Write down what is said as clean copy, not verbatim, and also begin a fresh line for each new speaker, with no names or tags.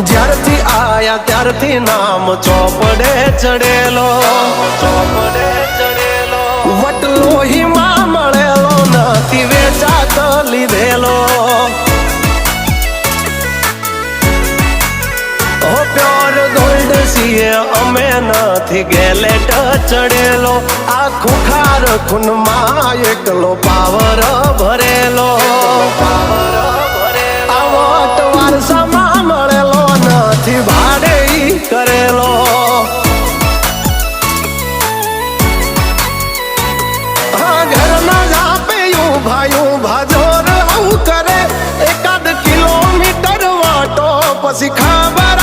જ્યારથી આયા ત્યારથી નામ ચોપડે ચડેલો, ચોપડે ચડેલો. વટલોહીમાં મળેલો નથી વેચાત લીધેલો. પ્યોર ગોલ્ડ છીએ અમે નથી ગેલેટ ચડેલો. આ ખુખાર ખૂનમાં એકલો પાવર ભરેલો, પાવર ભરેલો. આ વટ વારસામાં મળેલો નથી ભાડે કરેલો. હા ઘરના જાપે ભાઈ ભાજોર આવું કરે. 1 કિલોમીટર વાટો પછી ખબર